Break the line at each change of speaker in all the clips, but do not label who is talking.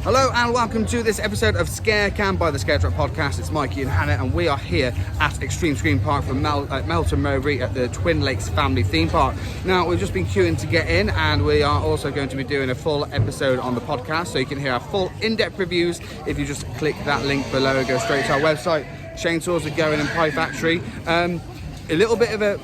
Hello and welcome to this episode of ScareCam by the ScareTrack podcast. It's Mikey and Hannah and we are here at Xtreme Park from Melton Mowbray at the Twinlakes family theme park. Now we've just been queuing to get in and we are also going to be doing a full episode on the podcast, so you can hear our full in-depth reviews if you just click that link below and go straight to our website. Chainsaws are going in Pie Factory. A little bit of a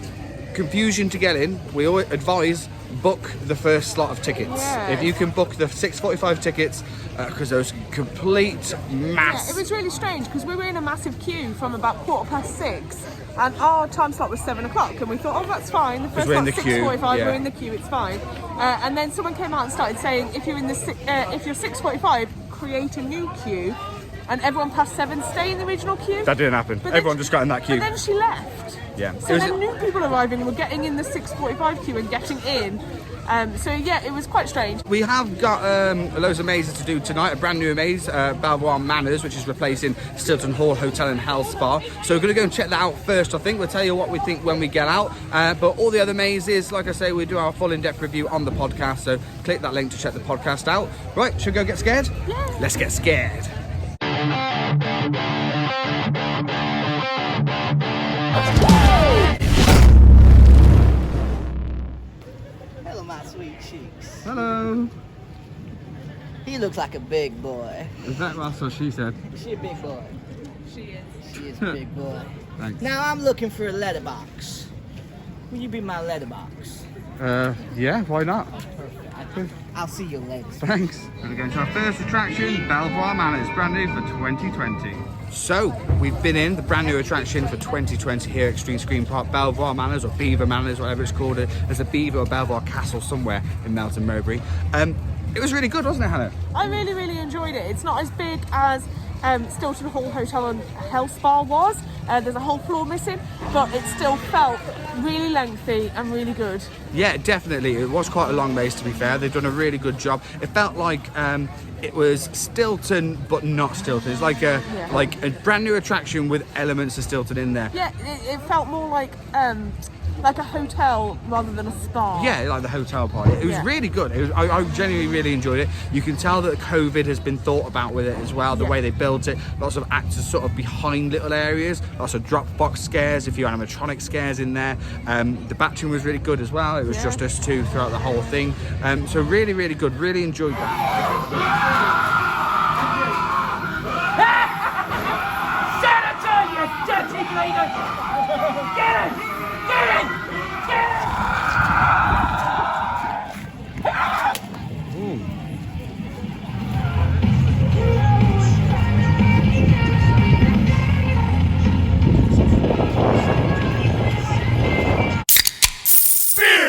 confusion to get in. We always advise book the first slot of tickets.
Yeah.
If you can book the 6:45 tickets, because those complete mass.
Yeah, it was really strange because we were in a massive queue from about 6:15 and our time slot was 7 o'clock and we thought, oh, that's fine. The first slot 6:45,
yeah.
We're in the queue, it's fine. And then someone came out and started saying, if you're 6:45, create a new queue, and everyone past 7 stay in the original queue.
That didn't happen. Everyone just got in that queue.
But then she left.
Yeah.
So then new people arriving were getting in the 6:45 queue and getting in. So yeah, it was quite strange.
We have got loads of mazes to do tonight. A brand new maze, Belvoir Manners, which is replacing Stilton Hall Hotel and Health Spa. So we're going to go and check that out first, I think. We'll tell you what we think when we get out. But all the other mazes, like I say, we do our full in-depth review on the podcast. So click that link to check the podcast out. Right, should we go get scared?
Yeah.
Let's get scared.
Hello, my sweet cheeks.
Hello.
He looks like a big boy.
Is that what she said?
Is she a big boy?
She is.
She is a big boy.
Thanks.
Now I'm looking for a letterbox. Will you be my letterbox?
Yeah, why not?
Perfect. I'll see you later.
Thanks. We're going to our first attraction, Belvoir Manners, brand new for 2020. So, we've been in the brand new attraction for 2020 here at Xtreme Park, Belvoir Manners, or Beaver Manners, whatever it's called. There's a Beaver or Belvoir Castle somewhere in Melton Mowbray. It was really good, wasn't it, Hannah?
I really, really enjoyed it. It's not as big as Stilton Hall Hotel and Health Spa was. There's a whole floor missing, but it still felt really lengthy and really good.
Yeah, definitely. It was quite a long maze, to be fair. They've done a really good job. It felt like it was Stilton, but not Stilton. It's like a brand new attraction with elements of Stilton in there.
Yeah, it felt more like a hotel rather than a spa.
Yeah, like the hotel part. It was really good. I genuinely really enjoyed it. You can tell that COVID has been thought about with it as well, the way they built it. Lots of actors sort of behind little areas, lots of drop box scares, a few animatronic scares in there. The batching was really good as well. It was just us two throughout the whole thing. So really, really good. Really enjoyed that.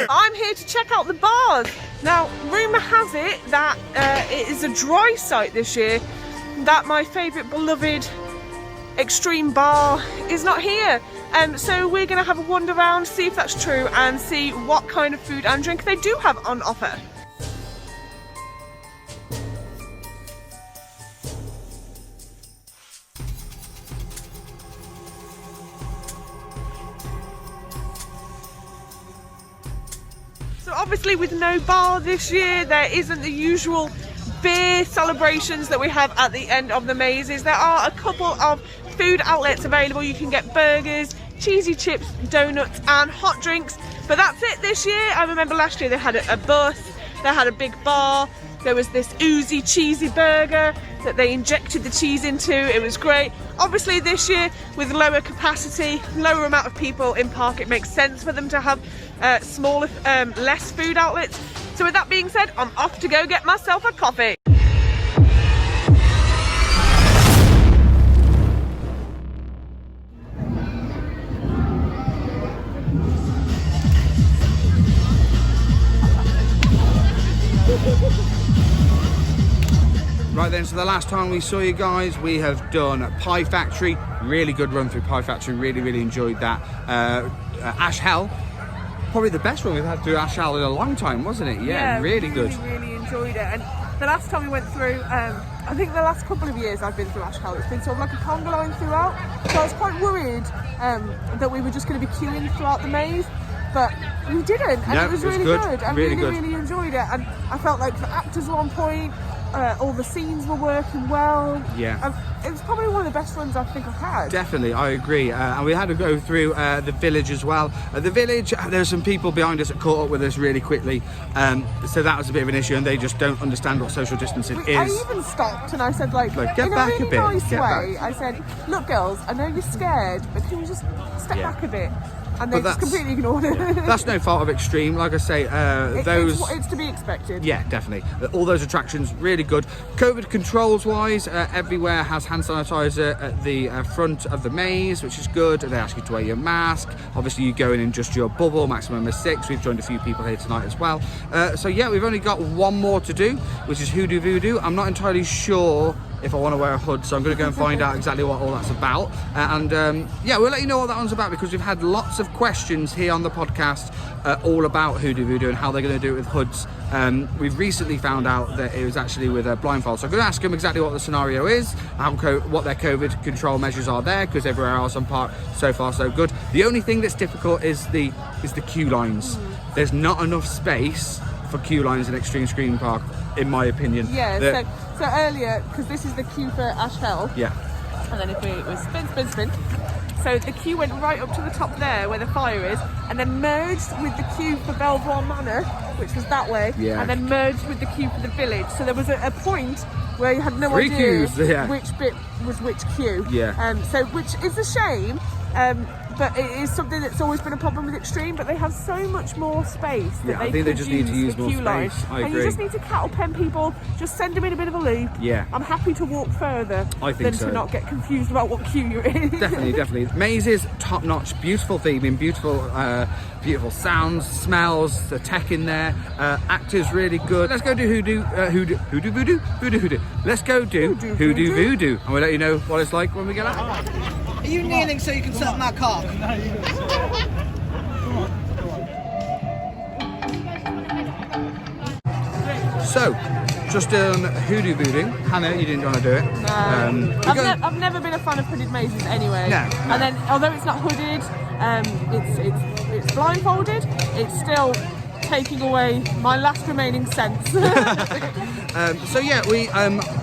I'm here to check out the bars. Now, rumour has it that it is a dry site this year, that my favourite beloved Xtreme bar is not here. So we're going to have a wander around, see if that's true, and see what kind of food and drink they do have on offer. So obviously with no bar this year, there isn't the usual beer celebrations that we have at the end of the mazes. There are a couple of food outlets available. You can get burgers, cheesy chips, donuts and hot drinks, but that's it this year. I remember last year they had a bus, they had a big bar, there was this oozy cheesy burger that they injected the cheese into. It was great. Obviously this year with lower capacity, lower amount of people in park, it makes sense for them to have smaller, less food outlets. So with that being said, I'm off to go get myself a coffee.
Right then, so the last time we saw you guys, we have done Pie Factory. Really good run through Pie Factory. Really, really enjoyed that. Ash Hell, probably the best one we've had through Ash Hell in a long time, wasn't it? Yeah, really good.
Really enjoyed it. And the last time we went through, I think the last couple of years I've been through Ash Hell, it's been sort of like a conga line throughout. So I was quite worried that we were just going to be queuing throughout the maze. But we didn't, and it was really good. I really enjoyed it, and I felt like the actors were on point. all the scenes were working well.
Yeah.
It was probably one of the best runs I think I've had.
Definitely, I agree. And we had to go through the village as well. The village, there's some people behind us that caught up with us really quickly. So that was a bit of an issue, and they just don't understand what social distancing is.
I even stopped and I said, like
get
in
back
a really
a bit.
nice
Get
way,
back.
I said, look girls, I know you're scared, but can you just step back a bit? And they just completely ignored it.
That's no fault of Xtreme. Like I say,
it's to be expected.
Yeah, definitely. All those attractions, really good. COVID controls wise, everywhere has hand sanitizer at the front of the maze, which is good. They ask you to wear your mask. Obviously, you go in just your bubble, maximum of 6. We've joined a few people here tonight as well. So yeah, we've only got one more to do, which is Hoodoo Voodoo. I'm not entirely sure if I want to wear a hood, so I'm going to go and find out exactly what all that's about. Yeah, we'll let you know what that one's about, because we've had lots of questions here on the podcast all about Hoodoo Voodoo and how they're going to do it with hoods. We've recently found out that it was actually with a blindfold, so I'm going to ask them exactly what the scenario is, what their COVID control measures are there, because everywhere else on park so far so good. The only thing that's difficult is the queue lines. There's not enough space for queue lines in Xtreme Scream Park, in my opinion.
Yeah, so earlier, because this is the queue for Ash Hell.
Yeah.
And then if it was spin. So the queue went right up to the top there where the fire is, and then merged with the queue for Belvoir Manners, which was that way, and then merged with the queue for the village. So there was a point where you had no idea which bit was which queue.
Yeah.
Which is a shame. But it is something that's always been a problem with Xtreme, but they have so much more space that
I think they just need to use more space. I agree.
And you just need to cattle pen people, just send them in a bit of a loop.
Yeah.
I'm happy to walk further than to not get confused about what queue you're in.
Definitely. Mazes, top-notch, beautiful theming, beautiful sounds, smells, the tech in there, actors really good. Let's go do Hoodoo Voodoo. Let's go do Hoodoo Voodoo, and we'll let you know what it's like when we get out.
Are you kneeling so you can suck my cock?
So, just on Hoodoo Voodoo. Hannah, you didn't want to do it.
No. I've never been a fan of hooded mazes anyway.
No.
And then, although it's not hooded, it's blindfolded, it's still taking away my last remaining sense.
So yeah,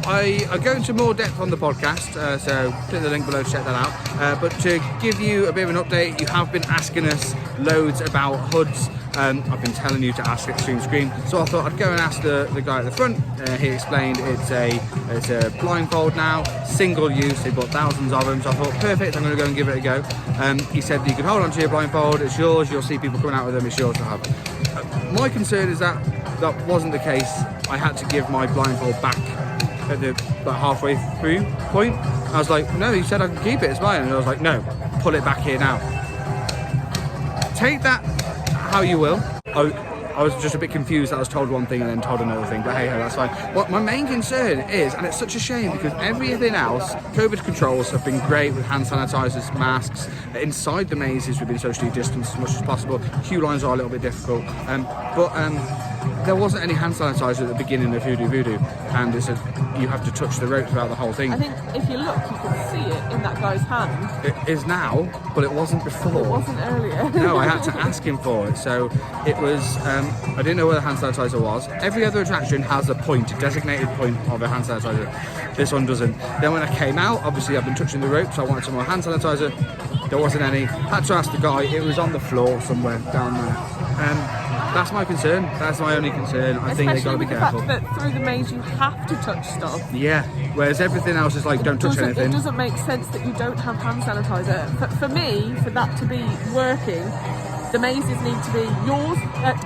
I go into more depth on the podcast, so click the link below to check that out. But to give you a bit of an update, you have been asking us loads about hoods. I've been telling you to ask Xtreme Scream, so I thought I'd go and ask the guy at the front. He explained it's a blindfold now, single use. They bought thousands of them, so I thought perfect. I'm going to go and give it a go. He said you can hold on to your blindfold. It's yours. You'll see people coming out with them. It's yours to have. My concern is that wasn't the case. I had to give my blindfold back at the halfway through point. I was like, no, he said I can keep it. It's mine. And I was like, no, pull it back here now. Take that how you will. I was just a bit confused that I was told one thing and then told another thing, but hey ho, that's fine. What my main concern is, and it's such a shame because everything else, COVID controls have been great with hand sanitizers, masks. Inside the mazes we've been socially distanced as much as possible. Queue lines are a little bit difficult, but there wasn't any hand sanitizer at the beginning of Hoodoo Voodoo, and it said you have to touch the rope throughout the whole thing.
I think if you look, you can see it in that guy's hand.
It is now, but it wasn't before.
It wasn't earlier.
No, I had to ask him for it. So it was, I didn't know where the hand sanitizer was. Every other attraction has a designated point of a hand sanitizer. This one doesn't. Then when I came out, obviously I've been touching the rope, so I wanted some more hand sanitizer. There wasn't any. Had to ask the guy. It was on the floor somewhere down there. That's my concern. That's my only concern. I think they've got to be careful.
Especially with the fact that through the maze you have to touch stuff.
Yeah, whereas everything else is like, don't touch anything.
It doesn't make sense that you don't have hand sanitizer. For me, for that to be working, the mazes need to be yours.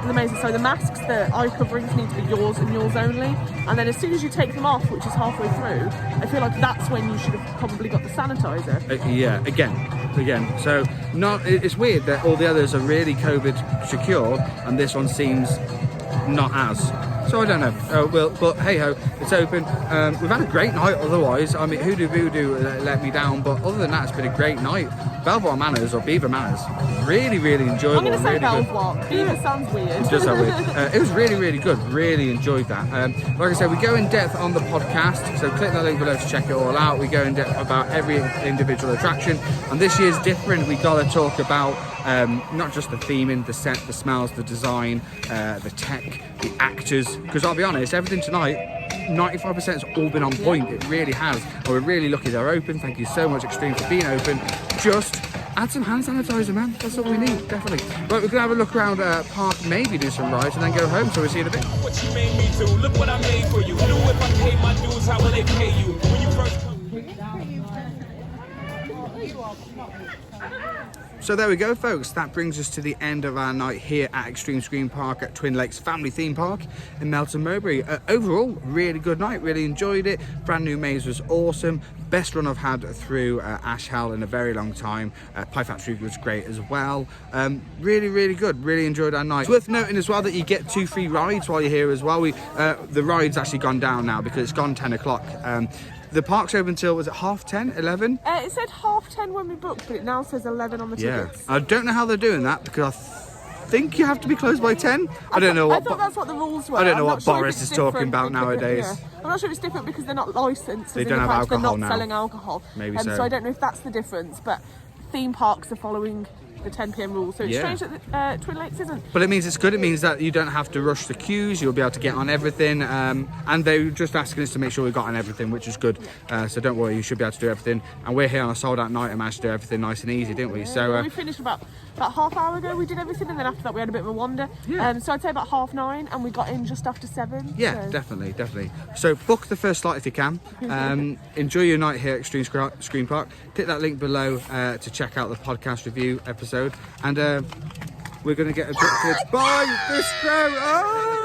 The masks, the eye coverings need to be yours and yours only. And then as soon as you take them off, which is halfway through, I feel like that's when you should have probably got the sanitizer.
Yeah, again. So it's weird that all the others are really COVID secure and this one seems not as. So I don't know. But hey ho, it's open. We've had a great night otherwise. I mean, Hoodoo Voodoo let me down, but other than that, it's been a great night. Belvoir Manners or Beaver Manners, really enjoyable.
I'm going to say
really
Belvoir. Beaver sounds weird.
It does sound weird. It was really good. Really enjoyed that. Like I said, we go in depth on the podcast, so click the link below to check it all out. We go in depth about every individual attraction, and this year's different. We got to talk about not just the theming, the set, the smells, the design, the tech, the actors, because I'll be honest, everything tonight, 95% has all been on point. It really has. And we're really lucky they're open. Thank you so much, Xtreme, for being open. Just add some hand sanitizer, man. That's all we need, definitely. But we're gonna have a look around park, maybe do some rides, and then go home. So we'll see you in a bit.
What you made me do, look what I made for you. Knew if I paid my dues, how will they pay you? When you first come.
So there we go, folks. That brings us to the end of our night here at Xtreme Scream Park at Twinlakes Family Theme Park in Melton Mowbray. Overall, really good night. Really enjoyed it. Brand new maze was awesome. Best run I've had through Ash Hell in a very long time. Pie Factory was great as well. Really, really good. Really enjoyed our night. It's worth noting as well that you get 2 free rides while you're here as well. The ride's actually gone down now because it's gone 10 o'clock. The park's open till, was it 10:30, 11?
It said 10:30 when we booked, but it now says 11 on the tickets.
I don't know how they're doing that because I think you have to be closed by 10. I don't know what.
I thought that's what the rules were.
I don't know
I'm
what
not sure
Boris
if it's
is talking
different
about
because-
nowadays.
yeah. I'm not sure if it's different because they're not licensed.
They
as in
don't
the
have
fact they're
alcohol
not
now.
selling alcohol.
Maybe so.
So I don't know if that's the difference, but theme parks are following the 10 p.m. rule. So it's
Yeah.
strange that Twin Lakes isn't.
But it means it's good. It means that you don't have to rush the queues. You'll be able to get on everything. And they were just asking us to make sure we got on everything, which is good. So don't worry, you should be able to do everything. And we're here on a sold out night and managed to do everything nice and easy, didn't we?
Yeah,
So
we finished about half hour ago. We did everything, and then after that we had a bit of a wander.
Yeah.
So I'd say about 9:30, and we got in just after 7.
yeah,
so.
definitely. So book the first flight if you can. Enjoy your night here at Xtreme Screen Park. Click that link below to check out the podcast review episode. And we're going to get a bit by this crowd. Oh!